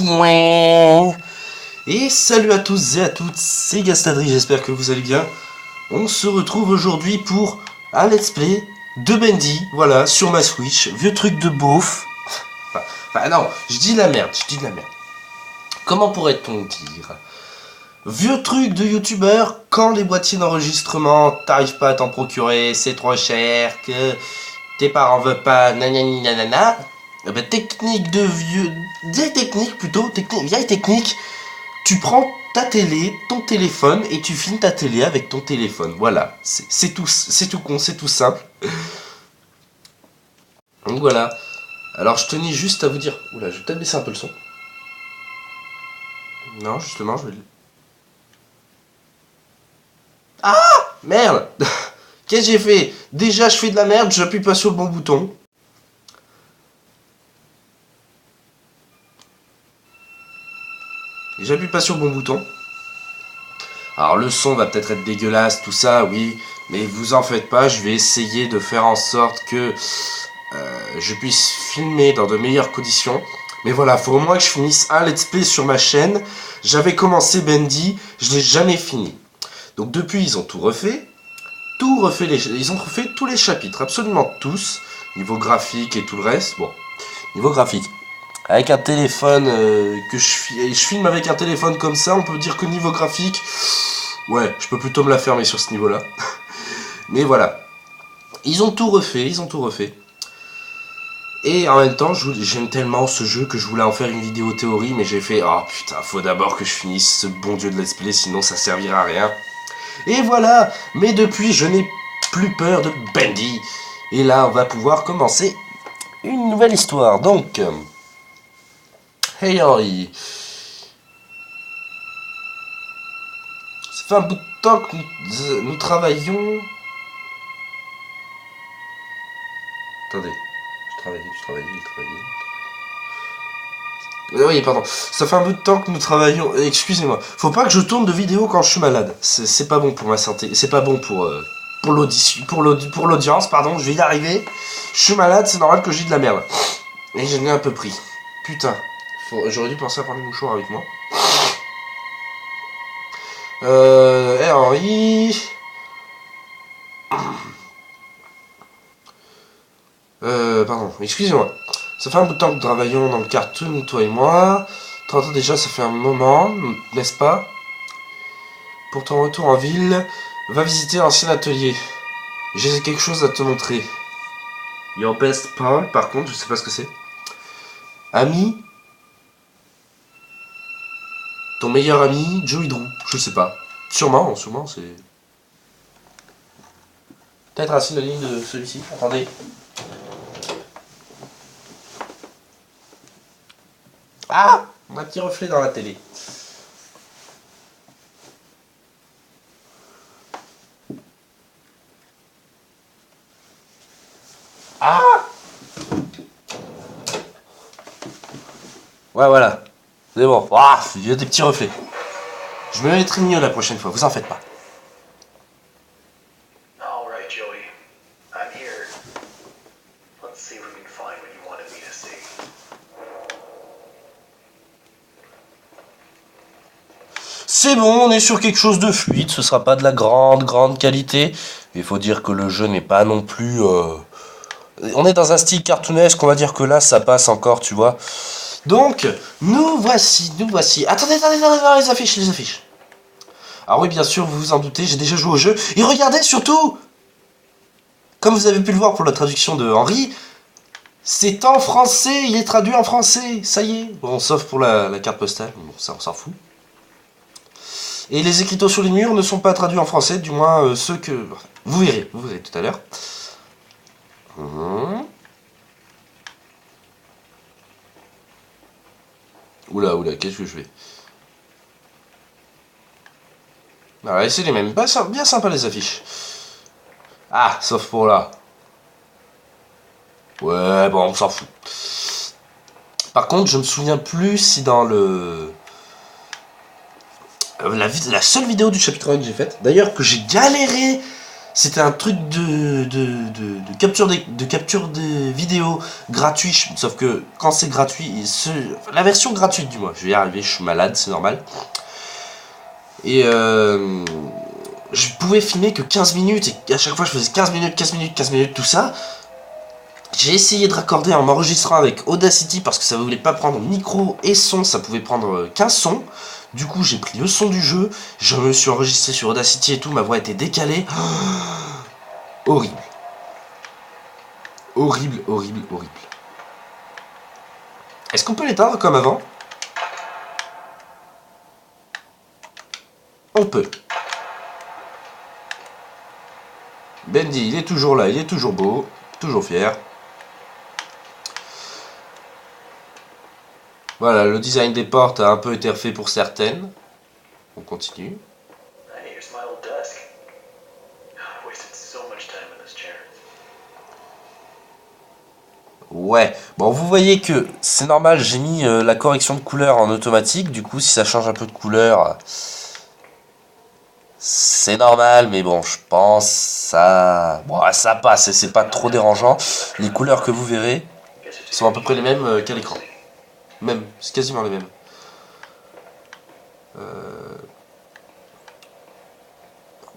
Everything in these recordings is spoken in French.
Point. Et salut à tous et à toutes, c'est Gastadri, j'espère que vous allez bien. On se retrouve aujourd'hui pour un let's play de Bendy, voilà, sur ma Switch. Vieux truc de beauf. Enfin non, je dis de la merde. Comment pourrait-on dire? Vieux truc de youtubeur, quand les boîtiers d'enregistrement, t'arrives pas à t'en procurer, c'est trop cher, que tes parents veulent pas, nanani nanana. Eh ben, technique de vieux... Vieille technique plutôt, vieille technique, tu prends ta télé, ton téléphone, et tu filmes ta télé avec ton téléphone. Voilà, c'est tout con, c'est tout simple. Donc voilà. Alors je tenais juste à vous dire... Oula, je vais peut-être baisser un peu le son. Non, justement, je vais... Ah merde. Qu'est-ce que j'ai fait? Déjà, je fais de la merde, j'appuie pas sur le bon bouton. J'appuie pas sur le bon bouton. Alors le son va peut-être être dégueulasse, tout ça, oui. Mais vous en faites pas, je vais essayer de faire en sorte que je puisse filmer dans de meilleures conditions. Mais voilà, faut au moins que je finisse un let's play sur ma chaîne. J'avais commencé Bendy, je l'ai jamais fini. Donc depuis, ils ont tout refait. Ils ont refait tous les chapitres, absolument tous. Niveau graphique et tout le reste. Bon, niveau graphique. Avec un téléphone que je filme avec un téléphone comme ça, on peut dire que niveau graphique, ouais, je peux plutôt me la fermer sur ce niveau-là. Mais voilà. Ils ont tout refait. Et en même temps, j'aime tellement ce jeu que je voulais en faire une vidéo théorie, mais j'ai fait, oh putain, faut d'abord que je finisse ce bon dieu de let's play, sinon ça servira à rien. Et voilà, mais depuis, je n'ai plus peur de Bendy. Et là, on va pouvoir commencer une nouvelle histoire. Donc, hey Henry, ça fait un bout de temps que nous travaillons... Attendez, je travaillais. Oui, pardon. Ça fait un bout de temps que nous travaillons... Excusez-moi. Faut pas que je tourne de vidéo quand je suis malade. C'est pas bon pour ma santé. C'est pas bon pour l'audience, pardon. Je vais y arriver. Je suis malade, c'est normal que j'ai de la merde. Et j'en ai un peu pris. Putain. J'aurais dû penser à prendre les mouchoirs avec moi. Henry... Pardon, excusez-moi. Ça fait un bout de temps que nous travaillons dans le cartoon, toi et moi. 30 ans déjà, ça fait un moment, n'est-ce pas? Pour ton retour en ville, va visiter l'ancien atelier. J'ai quelque chose à te montrer. Your best pal, par contre, je sais pas ce que c'est. Ami? Ton meilleur ami, Joey Drew, je sais pas. Sûrement, c'est... Peut-être un synonyme de celui-ci. Attendez. Ah! Un petit reflet dans la télé. Ah! Ouais, voilà. C'est bon. Ah, il y a des petits reflets. Je me mettrai mieux la prochaine fois, vous en faites pas. Alright, Joey. I'm here. Let's see if we can find what you wanted me to see. C'est bon, on est sur quelque chose de fluide, ce sera pas de la grande qualité. Il faut dire que le jeu n'est pas non plus... On est dans un style cartoonesque, on va dire que là ça passe encore, tu vois. Donc, nous voici. Attendez, les affiches. Alors oui, bien sûr, vous vous en doutez, j'ai déjà joué au jeu. Et regardez surtout, comme vous avez pu le voir pour la traduction de Henry, c'est en français, il est traduit en français, ça y est. Bon, sauf pour la carte postale, bon, ça on s'en fout. Et les écriteaux sur les murs ne sont pas traduits en français, du moins ceux que... Vous verrez tout à l'heure. Oula, qu'est-ce que je fais? Ah, c'est les mêmes, bien sympa les affiches. Ah, sauf pour là. Ouais, bon, on s'en fout. Par contre, je me souviens plus si dans le... La seule vidéo du chapitre 1 que j'ai faite, d'ailleurs que j'ai galéré C'était un truc de capture des vidéos gratuit, sauf que quand c'est gratuit, la version gratuite du moins, je vais y arriver, je suis malade, c'est normal. Et je pouvais filmer que 15 minutes, et à chaque fois je faisais 15 minutes, 15 minutes, 15 minutes, tout ça. J'ai essayé de raccorder en m'enregistrant avec Audacity parce que ça voulait pas prendre micro et son, ça pouvait prendre qu'un son. Du coup, j'ai pris le son du jeu, je me suis enregistré sur Audacity et tout, ma voix était décalée. Horrible. Horrible, horrible, horrible. Est-ce qu'on peut l'éteindre comme avant? On peut. Bendy, il est toujours là, il est toujours beau, toujours fier. Voilà, le design des portes a un peu été refait pour certaines. On continue. Here's my old desk. I wasted so much time in this chair. Ouais, bon vous voyez que c'est normal, j'ai mis la correction de couleur en automatique, du coup si ça change un peu de couleur, c'est normal, mais bon je pense ça... Bon ça passe, c'est pas trop dérangeant. Les couleurs que vous verrez sont à peu près les mêmes qu'à l'écran. Même, c'est quasiment les mêmes.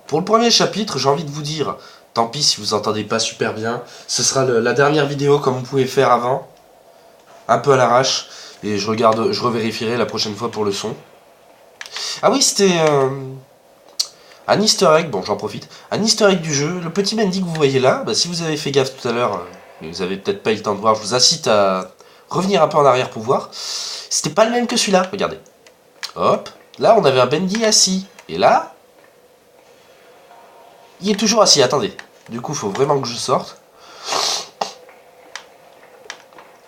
Pour le premier chapitre, j'ai envie de vous dire, tant pis si vous entendez pas super bien, ce sera la dernière vidéo comme vous pouvez faire avant, un peu à l'arrache, et je revérifierai la prochaine fois pour le son. Ah oui, c'était un easter egg, bon j'en profite, un easter egg du jeu, le petit Bendy que vous voyez là, bah, si vous avez fait gaffe tout à l'heure, mais vous avez peut-être pas eu le temps de voir, je vous incite à revenir un peu en arrière pour voir, c'était pas le même que celui-là, regardez. Hop, là on avait un Bendy assis, et là... Il est toujours assis, attendez. Du coup, il faut vraiment que je sorte.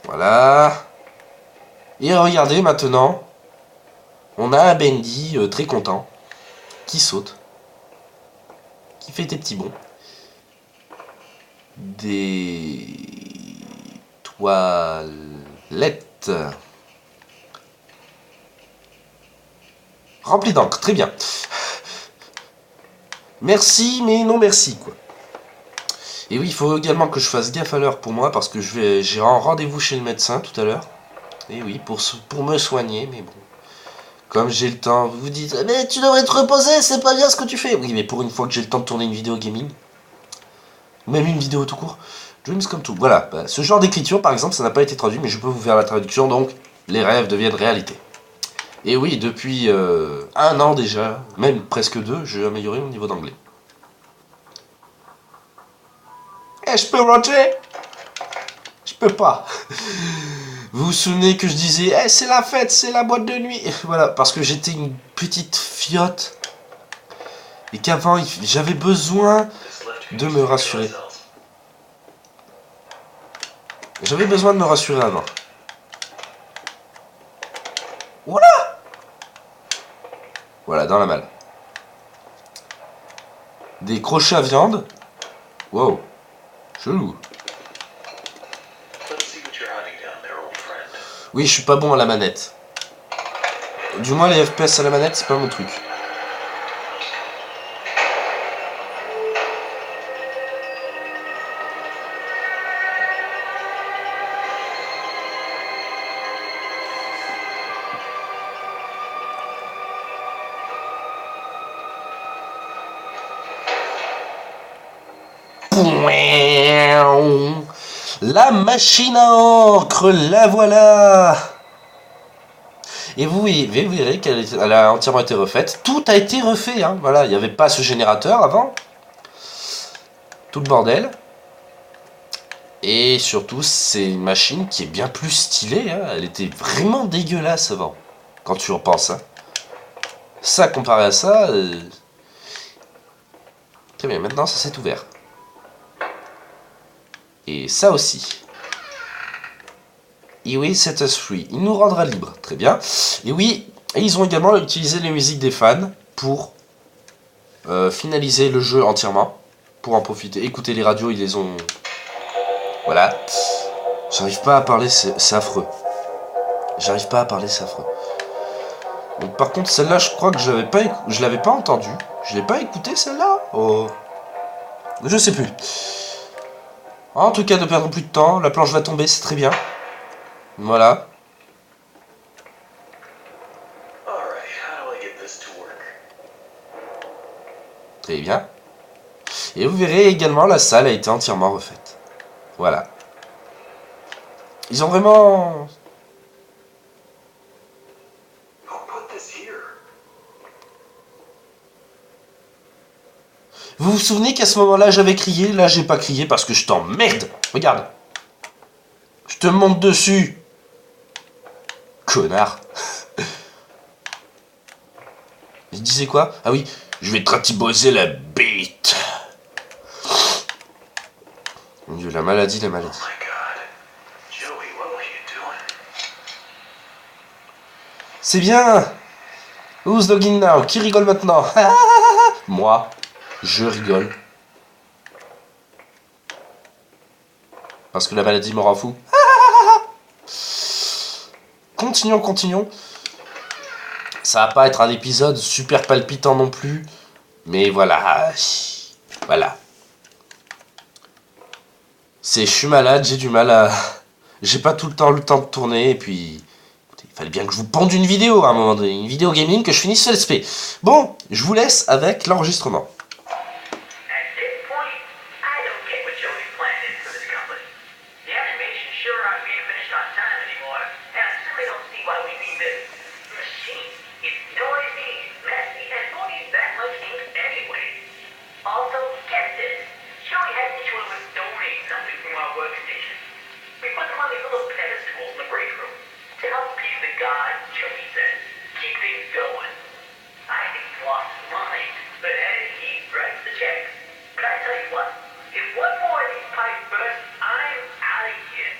Voilà. Et regardez maintenant. On a un Bendy très content. Qui saute. Qui fait des petits bonds. Des toilettes. Remplies d'encre, très bien. Merci, mais non merci, quoi. Et oui, il faut également que je fasse gaffe à l'heure pour moi, parce que j'ai un rendez-vous chez le médecin tout à l'heure. Et oui, pour me soigner, mais bon. Comme j'ai le temps, vous vous dites, mais tu devrais te reposer, c'est pas bien ce que tu fais. Oui, mais pour une fois que j'ai le temps de tourner une vidéo gaming, même une vidéo tout court, dreams come true. Voilà, bah, ce genre d'écriture, par exemple, ça n'a pas été traduit, mais je peux vous faire la traduction, donc les rêves deviennent réalité. Et oui, depuis un an déjà, même presque deux, j'ai amélioré mon niveau d'anglais. Eh, je peux rentrer? Je peux pas. Vous vous souvenez que je disais, eh, c'est la fête, c'est la boîte de nuit. Voilà, parce que j'étais une petite fiotte. Et qu'avant, j'avais besoin de me rassurer. J'avais besoin de me rassurer avant. Voilà. Voilà, dans la malle. Des crochets à viande. Wow. Chelou. Oui, je suis pas bon à la manette. Du moins, les FPS à la manette, c'est pas mon truc. La machine à encre, la voilà. Et vous verrez qu'elle a entièrement été refaite. Tout a été refait, hein. Voilà, il n'y avait pas ce générateur avant. Tout le bordel. Et surtout, c'est une machine qui est bien plus stylée, hein. Elle était vraiment dégueulasse avant, quand tu repenses, hein. Ça, comparé à ça... Très bien, maintenant ça s'est ouvert. Et ça aussi. Et oui, set us free. Il nous rendra libre. Très bien. Et oui, et ils ont également utilisé les musiques des fans pour finaliser le jeu entièrement. Pour en profiter. Écoutez les radios, ils les ont... Voilà. J'arrive pas à parler, c'est affreux. J'arrive pas à parler, c'est affreux. Donc, par contre, celle-là, je crois que je l'avais pas entendue. Je l'ai pas écoutée, celle-là. Oh. Je sais plus. En tout cas, ne perdons plus de temps. La planche va tomber, c'est très bien. Voilà. Alright, how do I get this to work? Très bien. Et vous verrez également, la salle a été entièrement refaite. Voilà. Ils ont vraiment... Who put this here? Vous vous souvenez qu'à ce moment-là, j'avais crié? Là, j'ai pas crié parce que je t'emmerde. Regarde. Je te monte dessus. Connard. Je disais quoi? Ah oui, je vais te ratiboiser la bite. Mon Dieu, la maladie, la maladie. Oh my god. Joey, what were you doing? C'est bien. Who's logging now? Qui rigole maintenant? Moi, je rigole. Parce que la maladie me rend fou. Continuons, continuons. Ça va pas être un épisode super palpitant non plus. Mais voilà. Voilà. Je suis malade, j'ai du mal à... J'ai pas tout le temps de tourner. Et puis... Il fallait bien que je vous ponde une vidéo à un moment donné. Une vidéo gaming que je finisse sur l'SP. Bon, je vous laisse avec l'enregistrement. At this point, I don't get what Joey's plan is for this company. The animation sure aren't being finished on time anymore, and I simply don't see why we need this machine. It's noisy, messy, and who needs that much ink anyway? Also, get this. Joey had each one of us donate something from our workstation. We put them on these little pedestals in the break room to help appease the gods, Joey says. Keep things going. I think he's lost his mind, but hey, he writes the checks. But I tell you what, if one more of these pipes burst, I'm out of here.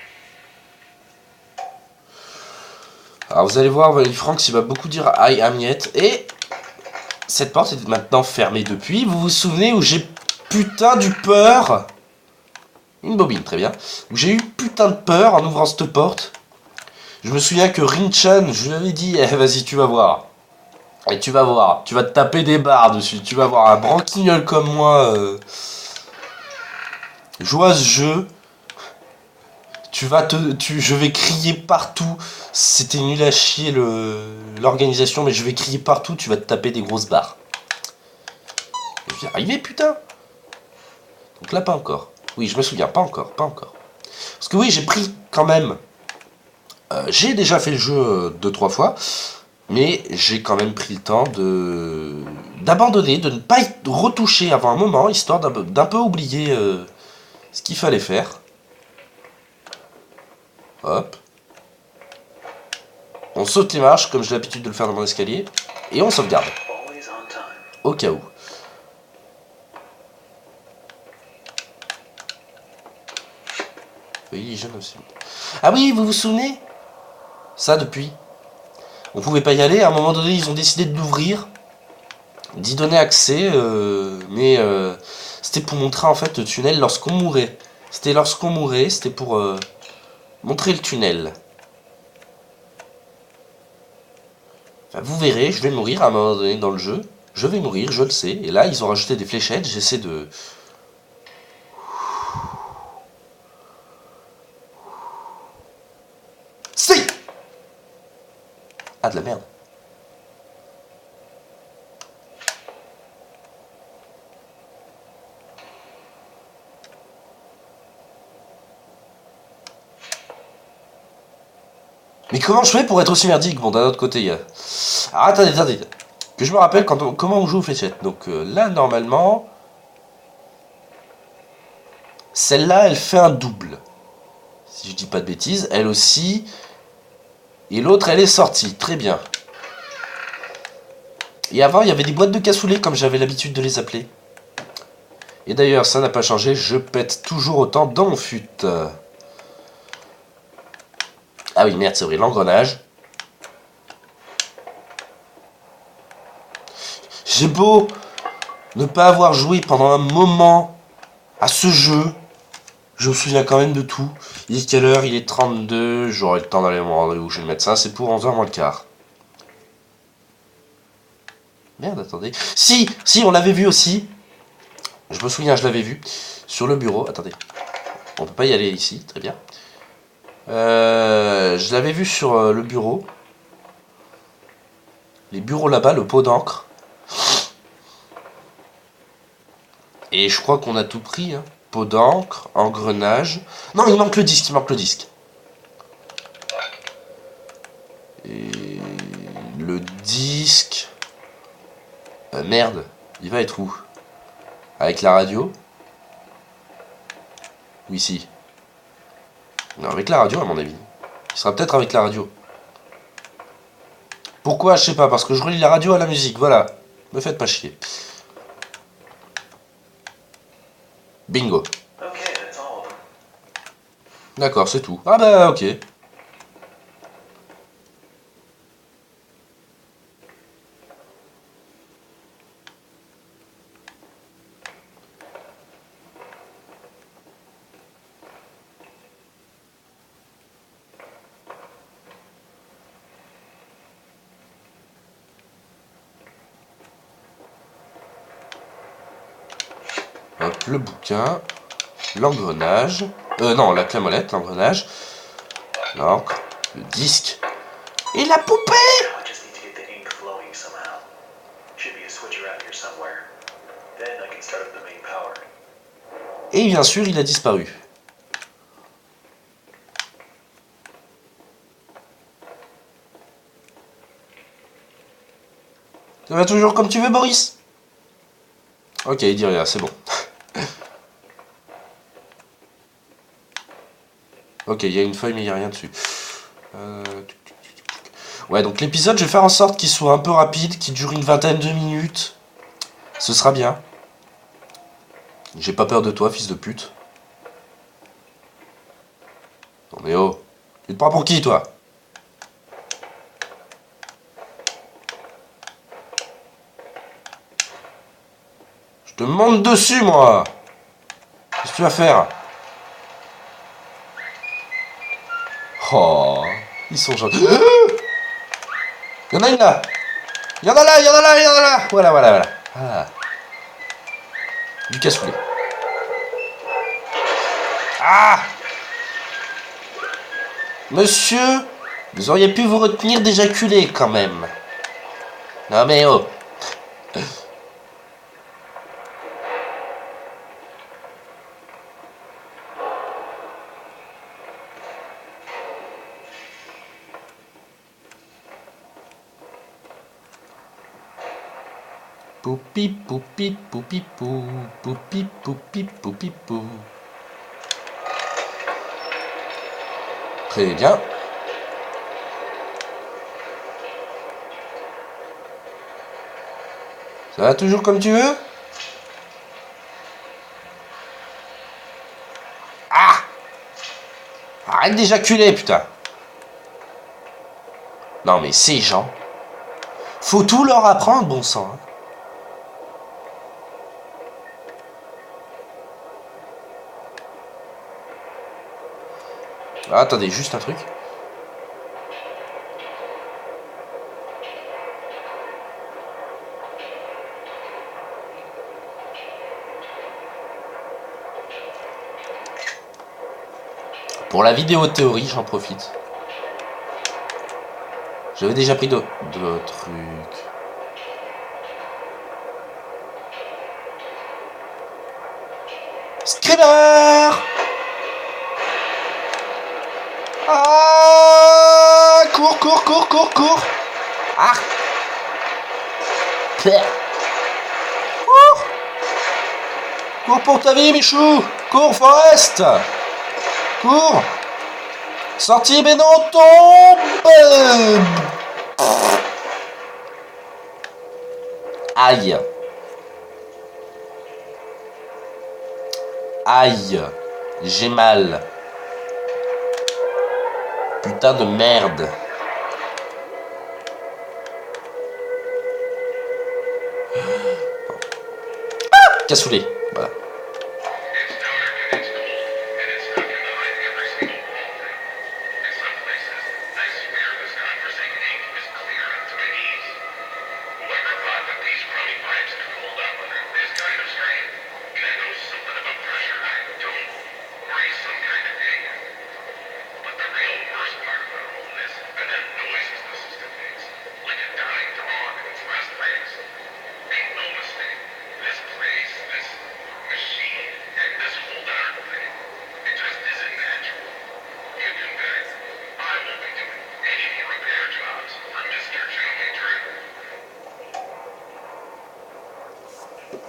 Alors vous allez voir, Franck il va beaucoup dire I am yet. Et cette porte est maintenant fermée depuis. Vous vous souvenez où j'ai putain du peur? Une bobine, très bien. Où j'ai eu putain de peur en ouvrant cette porte. Je me souviens que Rin-chan, je lui avais dit, vas-y tu vas voir. Et tu vas voir, tu vas te taper des barres dessus. Tu vas voir un branquignol comme moi. Joue à ce jeu. Je vais crier partout. C'était nul à chier l'organisation, mais je vais crier partout. Tu vas te taper des grosses barres. Je vais y arriver, putain. Donc là, pas encore. Oui, je me souviens, pas encore. Parce que oui, j'ai pris quand même. J'ai déjà fait le jeu 2-3 fois, mais j'ai quand même pris le temps d'abandonner, de ne pas y retoucher avant un moment, histoire d'un peu oublier ce qu'il fallait faire. Hop. On saute les marches, comme j'ai l'habitude de le faire dans mon escalier, et on sauvegarde. Always on time. Au cas où. Oui, je me souviens. Ah oui, vous vous souvenez? Ça, depuis. On pouvait pas y aller, à un moment donné, ils ont décidé de l'ouvrir, d'y donner accès, mais c'était pour montrer en fait le tunnel lorsqu'on mourait. C'était pour montrer le tunnel. Enfin, vous verrez, je vais mourir à un moment donné dans le jeu. Je vais mourir, je le sais. Et là, ils ont rajouté des fléchettes, j'essaie de... Si! Ah, de la merde. Mais comment je fais pour être aussi merdique? Bon, d'un autre côté, il y a... Ah, attendez. Que je me rappelle comment on joue aux fléchettes. Donc là, normalement... Celle-là, elle fait un double. Si je dis pas de bêtises. Elle aussi. Et l'autre, elle est sortie. Très bien. Et avant, il y avait des boîtes de cassoulet, comme j'avais l'habitude de les appeler. Et d'ailleurs, ça n'a pas changé. Je pète toujours autant dans mon fut. Ah oui, merde, c'est vrai, l'engrenage. J'ai beau ne pas avoir joué pendant un moment à ce jeu, je me souviens quand même de tout. Il est quelle heure? Il est 32, j'aurai le temps d'aller à mon rendez-vous chez le médecin, c'est pour 11h moins le quart. Merde, attendez. Si, on l'avait vu aussi. Je me souviens, je l'avais vu sur le bureau. Attendez, on peut pas y aller ici, très bien. Je l'avais vu sur le bureau. Les bureaux là-bas, le pot d'encre. Et je crois qu'on a tout pris. Hein. Pot d'encre, engrenage. Non, il manque le disque, il manque le disque. Et le disque... merde, il va être où? Avec la radio? Oui, si. Non, avec la radio, à mon avis. Il sera peut-être avec la radio. Pourquoi? Je sais pas, parce que je relie la radio à la musique, voilà. Me faites pas chier. Bingo. D'accord, c'est tout. Ah bah, ok. Hop, le bouquin, l'engrenage, non, la clé molette, l'engrenage, l'encre, le disque, et la poupée! Et bien sûr, il a disparu. Ça va toujours comme tu veux, Boris? Ok, il dit rien, c'est bon. Ok, il y a une feuille mais il n'y a rien dessus. Ouais, donc l'épisode, je vais faire en sorte qu'il soit un peu rapide, qu'il dure une vingtaine de minutes. Ce sera bien. J'ai pas peur de toi, fils de pute. Non mais oh, tu te prends pour qui, toi? Je te monte dessus, moi. Qu'est-ce que tu vas faire? Oh, ils sont gentils. Il y en a une là. Il y en a là, il y en a là, il y en a là. Voilà, voilà, voilà. Ah. Du cassoulet. Ah! Monsieur, vous auriez pu vous retenir d'éjaculer quand même. Non mais oh. Poupi poupi poupi pou, poupi poupi poupi pou. Très bien. Ça va toujours comme tu veux? Ah! Arrête d'éjaculer, putain! Non mais ces gens, faut tout leur apprendre, bon sang. Hein. Ah, attendez, juste un truc. Pour la vidéo théorie, j'en profite. J'avais déjà pris d'autres trucs. Screamer! Ah! Cours, cours, cours, cours, cours! Ah! Cours! Cours pour ta vie, Michou! Cours, Forest! Cours! Sorti, mais non, tombe! Aïe! Aïe! J'ai mal. Putain de merde. Ah! Cassoulet. Voilà.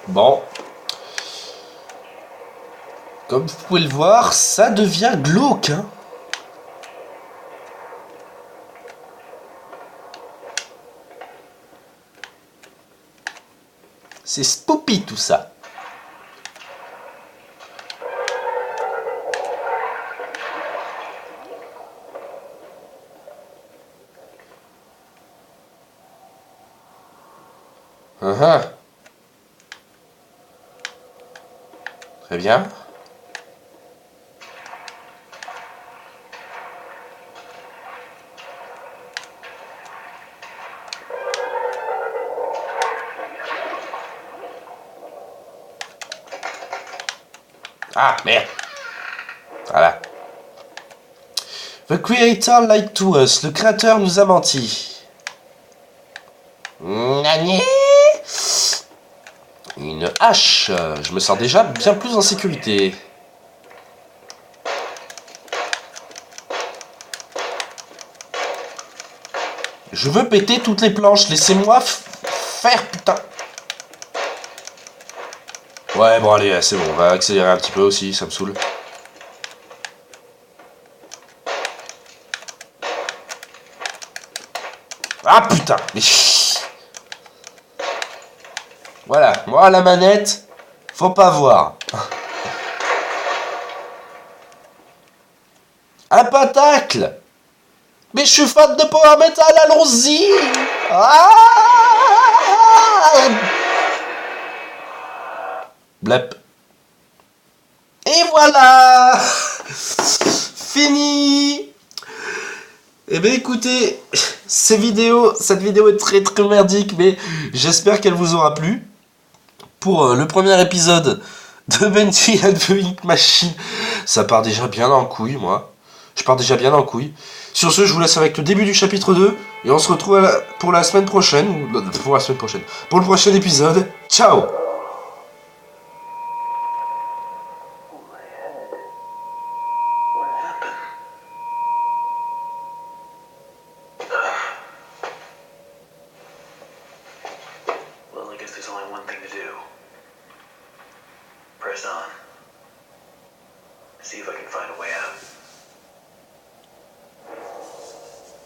Bon. Comme vous pouvez le voir, ça devient glauque, hein. C'est spoopy tout ça. Très bien. Ah, merde. Voilà. The creator lied to us. Le créateur nous a menti. Nani. Une hache. Je me sens déjà bien plus en sécurité. Je veux péter toutes les planches. Laissez-moi faire, putain. Ouais, bon, allez, c'est bon. On va accélérer un petit peu aussi. Ça me saoule. Ah, putain. Mais... Voilà. Moi, la manette, faut pas voir. Un pentacle. Mais je suis fan de power metal, allons-y. Ah. Blep. Et voilà. Fini. Eh bien écoutez, cette vidéo est très très merdique, mais j'espère qu'elle vous aura plu. Pour le premier épisode de Benji and the Ink Machine, ça part déjà bien en couille, moi. Je pars déjà bien en couille. Sur ce, je vous laisse avec le début du chapitre 2, et on se retrouve pour la semaine prochaine, pour le prochain épisode. Ciao! Well, I guess there's only one thing to do. Press on. See if I can find a way out.